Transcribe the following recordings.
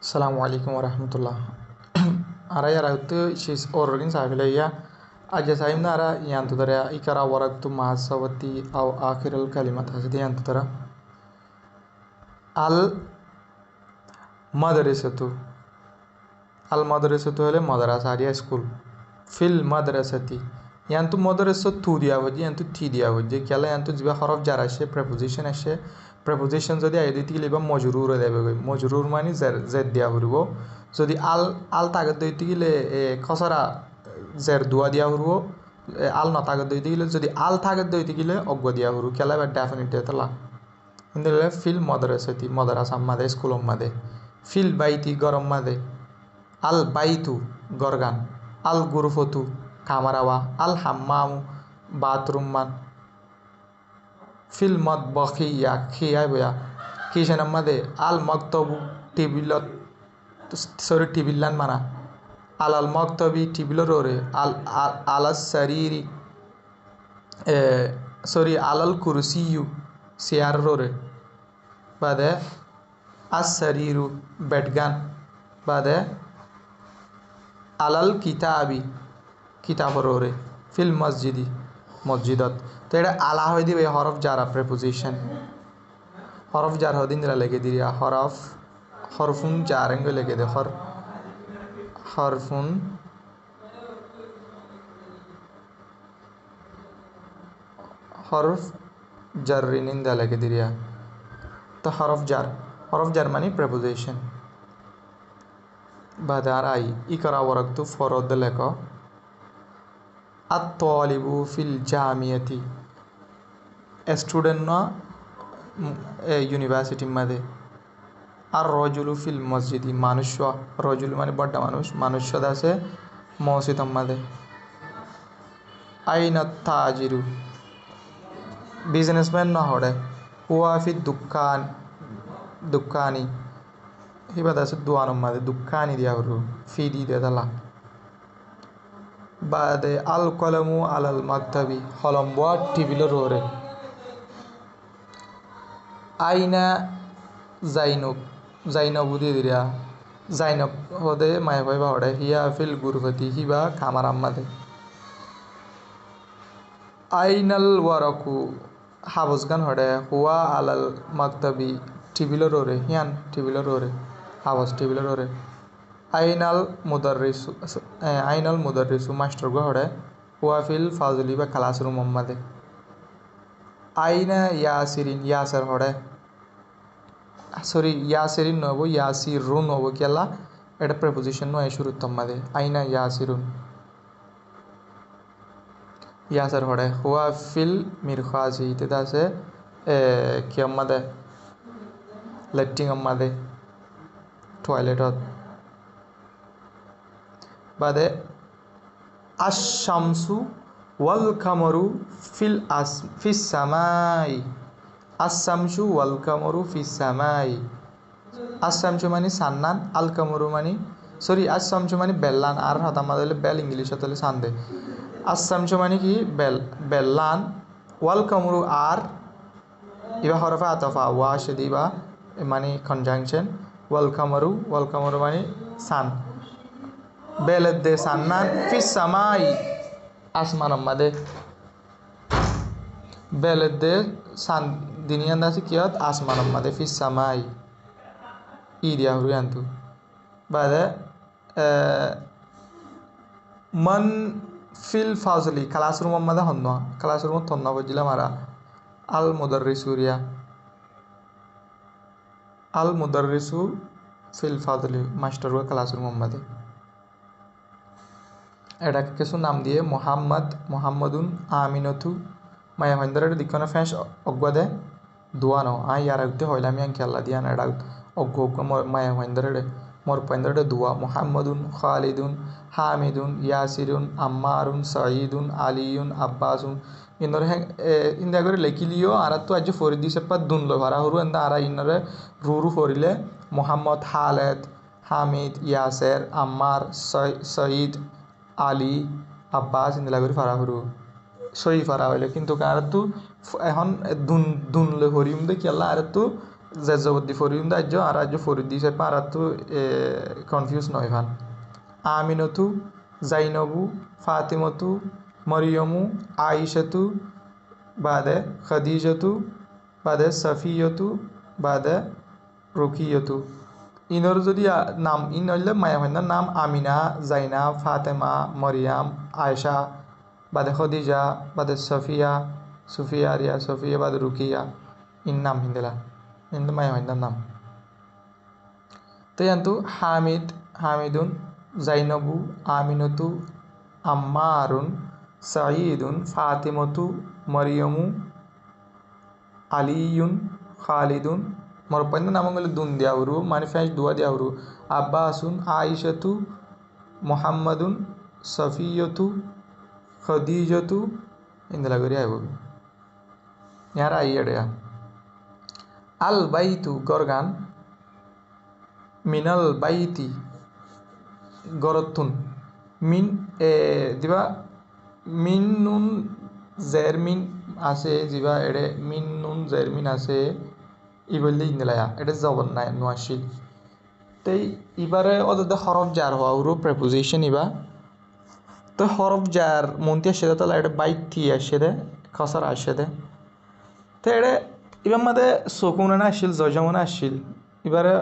Assalamualaikum warahmatullah. Ara yara itu she's origin sahileya. Aja sahim nara yantu tara ikara waraktu mahasawati au akhirul kalimat hasidi yantu tara. Al madrasatu. Al madrasatu hole madrasa aria school. Fil madrasati. Yantu madrasa tu dia wajhi yantu ti dia wajhi. Kyala yantu jiba harf jar ashe preposition ashe. preposition যদি I দিতে গেলে বা মজরুর দেবে গই মজরুর মানে Z দিয়া হইব যদি আল আল তাগত দিতে গেলে খসরা জের দুয়া দিয়া হইব আল ন তাগত দিতে গেলে যদি আল তাগত দিতে গেলে অজ্ঞ দিয়া হইব কেলা বা ডেফিনিট তলা ইন্দলে ফিল মাদ্রাসাতি মাদ্রাসা মাদে স্কুল মাদে ফিল বাইতি গরম মাদে আল বাইতু গরগান আল গুরফতু কামারাওয়া আল হাম্মামু বাথরুম মান fil matbakhiya khiyai boya kitchen amade al maktabu tibilat sorry tibilan mana al maktabi tibilorore al sariri sorry al kursiyu siyarrore bade as sariru bedgan bade al kitabi kitaborore fil masjidi মসজিদত তো এটা আলা হয়ে দিবে হরফ জারা preposition হরফ jar হদিন দিলা লেগে দিয়া হরফুন জারেঙ্গ লেগে দে হরফুন হরফ জারিনিন দা লেগে দিয়া তো হরফ জার মানে প্রেপোজিশন বাদার আই ইকরা ওয়ারাকতু ফরদ লেখ at-talibu fil jamiyati student na university made ar-rajulu fil masjidi manushya rajul mane badda manushya dase masjid made aina tajiru businessman na hode huwa fi dukkani hiba dase duanum made dukkani dia huru fi di de dala বাদে আল কলমু আলাল মাকতাবি কলম বা টেবিলের ওরে আইনা জাইনব দিয়ে দিরা জাইনব হদে মায়া ভাই বাড়ে হিয়া ফিল গুরফতি হিবা খামার আম্মাদে আইনাল ওয়ারকু হাবসগান হড়ে হুয়া আলাল মাকতাবি টেবিলের ওরে হিয়ান টেবিলের ওরে হাবস টেবিলের ওরে আইনাল মুদাররিসু মাস্টার গো হড়ে হুয়াফিল ফাজলি বা ক্লাসরুম মাদে আইনা ইয়াসের হড়ে সরি ইয়াসেরিন নব ইয়াসিরুন হবো কেলা এটা প্রেপোজিশন নয় শুরুর মাদে আইনা ইয়াসের হড়ে হুয়াফিল মিরখাজি তেদা আছে কি মাদে লেট্রিং মাদে টয়লেটত বাদে আশ-শামসু ওয়াল কামারু ফিস সামাই আশ-শামসু ওয়াল কামারু ফিস সামাই আশ-শামসু মানে সান্নান আল কামারু মানে সরি আশ-শামসু মানে বেল্লান আর হাত আমাদের বেল ইংলিশে তাহলে সান্দে আশ-শামসু মানে কি বেল্লান ওয়াল কামারু আর ইবা হরফে আতফা ওয়া শদিবা মানে কনজাংশন ওয়াল কামারু মানে সান বেলেদে সান্নান ফিস সামাই আসমান মাদে বেলেদে সান দিনিয়ান দাসি কিয়ত আসমান মাদে ফিস সামাই ই দিয়া হুরিয়ান্তু বাদে মান ফিল ফাজলি ক্লাসরুম মাদে হন্না ক্লাসরুম থন্না বজিলা মারা আল মুদাররিসু ফিল ফাজলি মাস্টার ক্লাসরুম মাদে এটাকে কিছু নাম দিয়ে মোহাম্মদুন আমিনতু মায়া হইন্দরের দিকনে ফ্যাঁস অজ্ঞ দে দুয়ানো আই ইয়ার আগতে হইলে আমি আঙ্কি আল্লাহ দিয়ান এটা অজ্ঞ মায়া হইন্দরে মোর পইন্দরে দুয়া মোহাম্মদুন খালিদুন হামিদুন ইয়াসিরুন আম্মারুন সাঈদুন আলিউন আব্বাসুন ইন্দরে ইন্দা করে লেখিলিও আর তো আজ ফরি দিছে পা দুন লো ভাড়া হরু এন্দা আর ইনরে রুরু ফরিলে মোহাম্মদ খালেদ হামিদ ইয়াসের আম্মার সঈদ আলী আব্বাস ইন্দলা করে ফারা হরু সই ফারা হইলে কিন্তু আর তো এখন দুন দুনলে হরিম দেখি আল্লাহ আর তো জের জবর দি ফরিউম দাজ্য আর রাজ্য ফরিদ দিছে আর তো কনফিউজ নয় ভান আমিনতু জাইনবু ফাতিমতু মরিয়মু আইশাতু বাদে খাদিজাতু বাদে সাফিয়তু বাদে রুকিয়তু ইনর যদি নাম ইন হইলে মায়া হইনার নাম আমিনা জাইনা ফাতেমা মরিয়াম আয়সা বাদে খদিজা বাদে সফিয়া সুফিয়া রিয়া সফিয়া বাদে রুকিয়া ইন নাম হিন্দিলা ইন মায়া হইনার নাম তো ইয়ান্তু হামিদ হামিদুন জাইনবু আমিনতু আম্মারুন সাঈদুন ফাতিমতু মরিয়মু আলিউন খালিদুন মরপন্দ নামগুলো দুন দিয়াউরু মানিফাইজ দুয়া দিয়াউরু আব্বাসুন আইশাতু মুহাম্মাদুন সফিয়তু খদিজতু ಇಂದೆಲ್ಲ ಗುರಿ ಆಗ್ಬೋದು ಯಾರ ಅಯ್ಯಡೆಯ আল বাইতু গরগান মিনাল বাইতি গরতুন মিন দিবা মিন নুন জেরমিন আছে যিবা এডে মিন নুন জেরমিন আছে ই বললে ইন্দেলায়া এটা জবর নাই নোয়াশিল তাই এবারে ওদের হরফ জার হওয়া ওরও প্রেপোজিশন ইবা তো হরফ জার মন্তি আসে তাহলে এটা বাইক থি আসে দে খসার আসে দে তো এটা এবার মাদে সকুনে আসছিল জজমনে আসছিল এবারে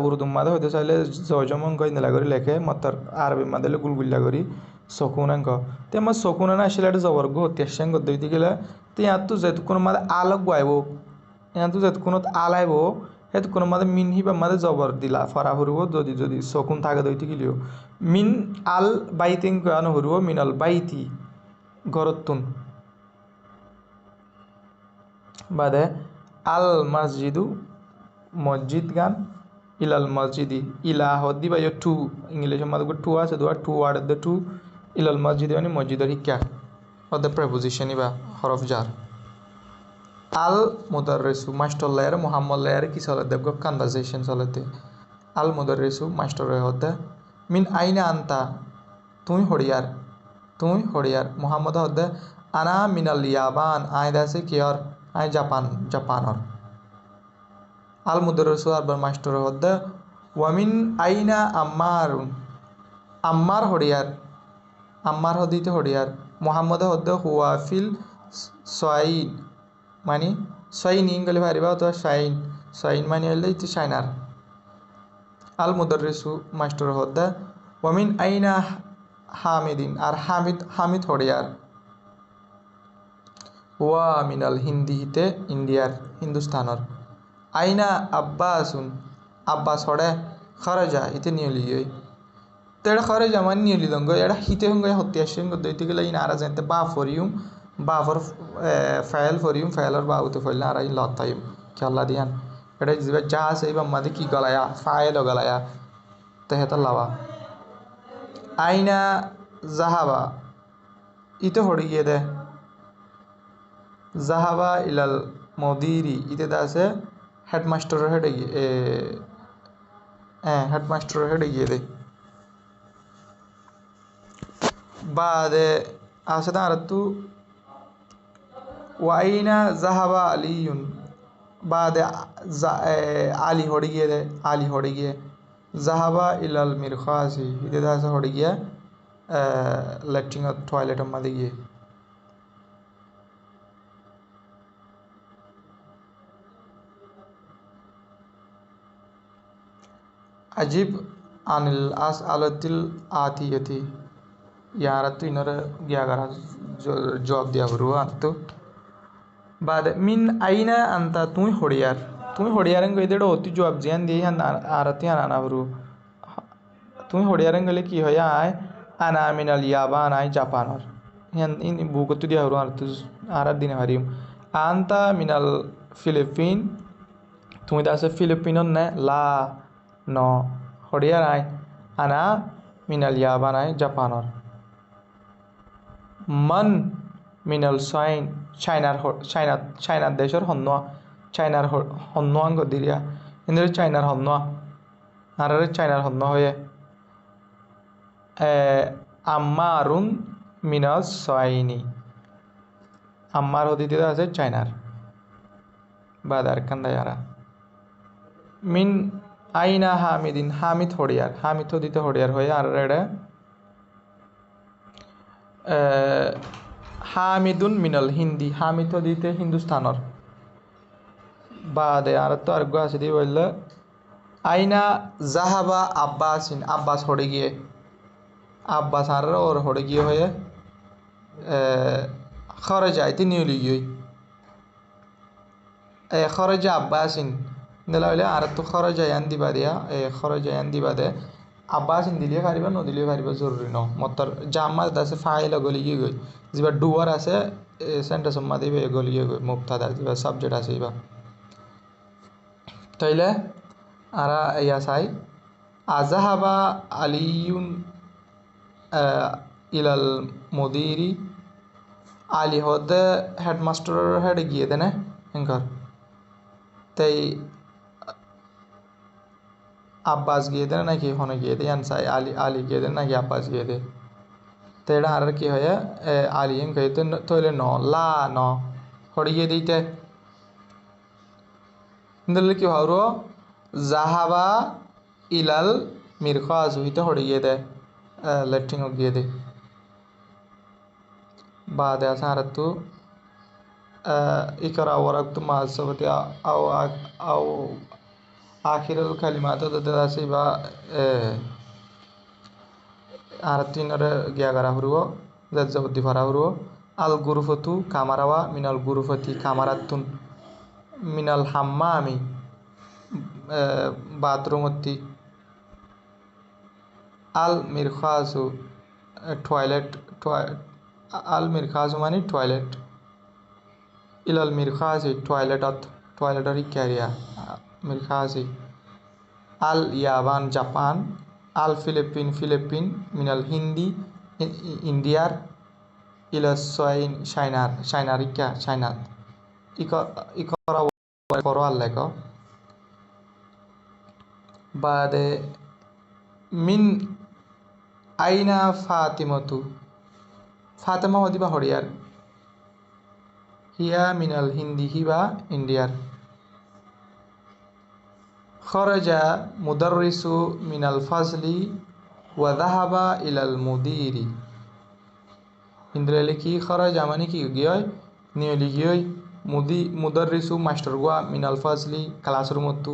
উর্দু মাদে হইতে চাইলে জজমন গই নেলা করে লেখে মতর আরবি মাদে গুলগুল্লা করি সকুনাঙ্ক তো আমার সকুনে আসলে এটা জবর গো হত্যাশাঙ্গ দইতে গেলে তো ইয়াত তো যেহেতু কোনো মাদে আলোক গাইব ইয়াত তো যেহেতু কোনো আলাইব সেইটো কোনো মাদে মিন হিবা মাদে জবর দিলা ফরা হরব যদি যদি সকুন থাকে দইতে গেলেও মিন আল বাইতিং গান হরব মিন আল বাইতি গরতুন বাদে আল মসজিদু মসজিদ গান ইলাল মসজিদি ইলা হদ্দি বা টু ইংলিশের মধ্যে টু আছে দুয়া টু ওয়ার্ড দ্য টু ইলাল মসজিদি মানে মসজিদের শিক্ষা অর্ধ প্রেপোজিশন বা হরফ জার আল মুদাররিসু মাস্টার লেয়ার মোহাম্মদ লেয়ার কি চলে দেব কনভারসেশন চলেতে আল মুদাররিসু মাস্টার হদ্দে মিন আইনা আন্তা তুমি হরিয়ার মোহাম্মদ হদ্দে আনা মিনাল ইয়াবান আয় দাসে কিয়র আয় জাপানর আল মুদাররিসু আরবার মাস্টার হদ্দে ওয়ামিন আইনা আম্মার হদিতে হরিয়ার মোহাম্মদ হদ্দে হুয়াফিল সয়িন মানে সয়িন ইংগলে পারিবা অথবা শাইন মানে হলে ইতি শাইনার আল মুদাররিসু মাস্টার হদ্দে ওয়ামিন আইনা হামিদিন আর হামিদ হরিয়ার ওয়া মিনাল হিন্দি হিতে ইন্ডিয়ার হিন্দুস্তানর আইনা আব্বাস হড়ে খরজা হিতে নিয়লিয়ে তো এটা খরজা মানে নিয়লি দঙ্গ এটা হিতে হঙ্গ হত্যা সঙ্গ দইতে গেলে ইন আরা জানতে বাফর ফাইল ফরিউম ফাইলর বাউতে ফইলে আর লতাইম খেলা দিয়ান এটা যে যা আছে এবার মাদে কি গলায়া ফাইল গলায়া তো হেতা লাওয়া আইনা জাহাবা ইতে হড়ি গিয়ে দে জাহাবা ইলাল মদিরি ইতে আছে হেডমাস্টারের হেডে গিয়ে হেডমাস্টারের হেডে গিয়ে দে বাদে আছে তার তু ওয়াইনা জাহাবা আলিউন বাদে আলি হড়ি গিয়ে দে আলি হড়ি গিয়ে জাহাবা ইলাল মিরখাসি ইতে আছে হড়ি গিয়ে ল্যাট্রিন টয়লেটের মাঝে গিয়ে अजीब अनिल आस आलतिल आतियति यार तो इन्होंने क्या करा जवाब दिया बरुआ तो बाद मिन आईना अंता तुम्हें होड़ियारंग गई देड़ो होती जवाब जियान दी हन आरती आना बरु तुम्हें होड़ियारंग गले की होया आए आना मिनल याबान आए जापान और हन इन बुक तो दिया बरु आरती आरत दिन हरिम आंता मिनल फिलिपीन तुम्हें दासे फिलिपिनो ने ला no হরিয়ার আই আনা মিনাল ইয়াবান আই জাপানর মান মিনাল চাইনার দেশের চাইনার হন্নোয়াঙ্গ দিরিয়া ইন্দ্র চাইনার হন্নোয়া আর চাইনার হন্য হয়ে আম্মারুন মিনাস সাইনি আম্মার হদিতে আছে চাইনার বাদার কান্দায়ারা মিন আইনা হামিদিন হামিদ হড়িয়ার হামিদ দিতে হড়িয়ার হয়ে আর এটা হামিদুন মিনাল হিন্দি হামিদ দিতে হিন্দুস্তানর বাদে আর তো আরেকগো আছে দিয়ে বললে আইনা জাহাবা আব্বাসিন আব্বাস হড়ে গিয়ে আব্বাস আর ওর হড়ে গিয়ে হয়ে খরচ আইতে নিউলি গিয়ে খরচ আব্বাসিন দিলা হইলে আর তো খরচ আয়ান দিবা দিয়া খরচ আয়ান দিবা দে আব্বাসিন দিলে পারিবা নদিলে পারিবা জরুরি ন মতর জাম্মা আছে ফাইল গলি গিয়ে গই যেবা ডুয়ার আছে সেন্টেন্স মা দিবে গলি গিয়ে গই মুবতাদা যেবা সাবজেক্ট আছে ইবা তাইলে আরা ইয়া চাই আজাহাবা আলিউন ইলাল মুদিরি আলি হদে হেডমাস্টারের হেডে গিয়ে দেনে এঙ্কার তাই আব্বাস গিয়ে দেন নাকি হনে গিয়ে দে চাই আলি আলি গিয়ে দেন নাকি আব্বাস গিয়ে দে তো এটা আর কি হয় আলি এম কে তৈলে ন লা ন হড়ে গিয়ে দিতে দিলে কি হরো জাহাবা ইলাল মিরখাজ হইতে হড়ে গিয়ে দে লেট্রিং গিয়ে দে بعد أثارت إقرأ ورقت مع الصوت أو آخر الكلمات تدرسي আরাতিনরে গিয়া গারা হরুও জাজ্জাবতি ফারা হরুও আল গুরুফতু কামারাওয়া মিনাল গুরুফতি কামারাতুন মিনাল হাম্মামি বাথরুমতি আল মিরখাজু টয়লেট আল মিরখাজু মানে টয়লেট ইলাল মিরখাজি টয়লেটরি ক্যারিয়া মিরখাজি আল ইয়াবান জাপান আল ফিলিপিন মিনাল হিন্দি ইন্ডিয়ার ইলাস চাইনারিকা চাইনাত ইকর আল্লেখ বাদে মিন আইনা ফাতিমতু ফাতেমা হদিবা হরিয়ার হিয়া মিনাল হিন্দি হিবা ইন্ডিয়ার খরজা মুদাররিসু মিনাল ফাজলি ওয়া যাহাবা ইলাল মুদিরি ইন্দ্রালি কি খরজা মানে কি গিয় নিয়লি গিয় মুদাররিসু মাস্টার গুয়া মিনাল ফাজলি ক্লাসরুমতু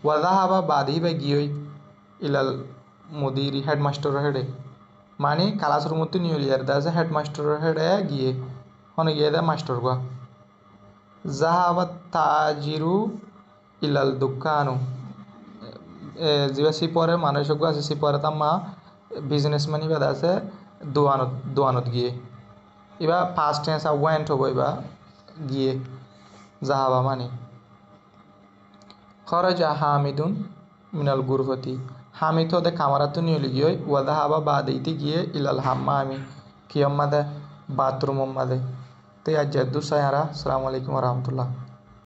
ওয়া যাহাবা বাদিবা গিয় ইলাল মুদিরি হেডমাস্টার হেডে মানে ক্লাসরুমতু নিয়লি আর দাসে হেডমাস্টার হেডে গিয়ে হনে গিয়ে দে মাস্টার গুয়া জাহাবা তাজিরু ইলাল দোকানু যেবা সিপরে মানুষ আছে সিপরে তাম্মা বিজনেসম্যান বাদ আছে দোয়ানত গিয়ে এবার ফার্স্ট টেন্স ওয়েন্ট হবো এবার গিয়ে জাহাবা মানে খরজা হামিদুন মিনাল গুরফতি হামিদ হতে কামারাতু নিয়লি গিয়ে ওয়া জাহাবা বাদিতে গিয়ে ইলাল হাম্মামি কিয়ম্মাদে বাথরুম মাদে তো আজ দুসায়ারা আসসালামু আলাইকুম ওয়া রাহমাতুল্লাহ।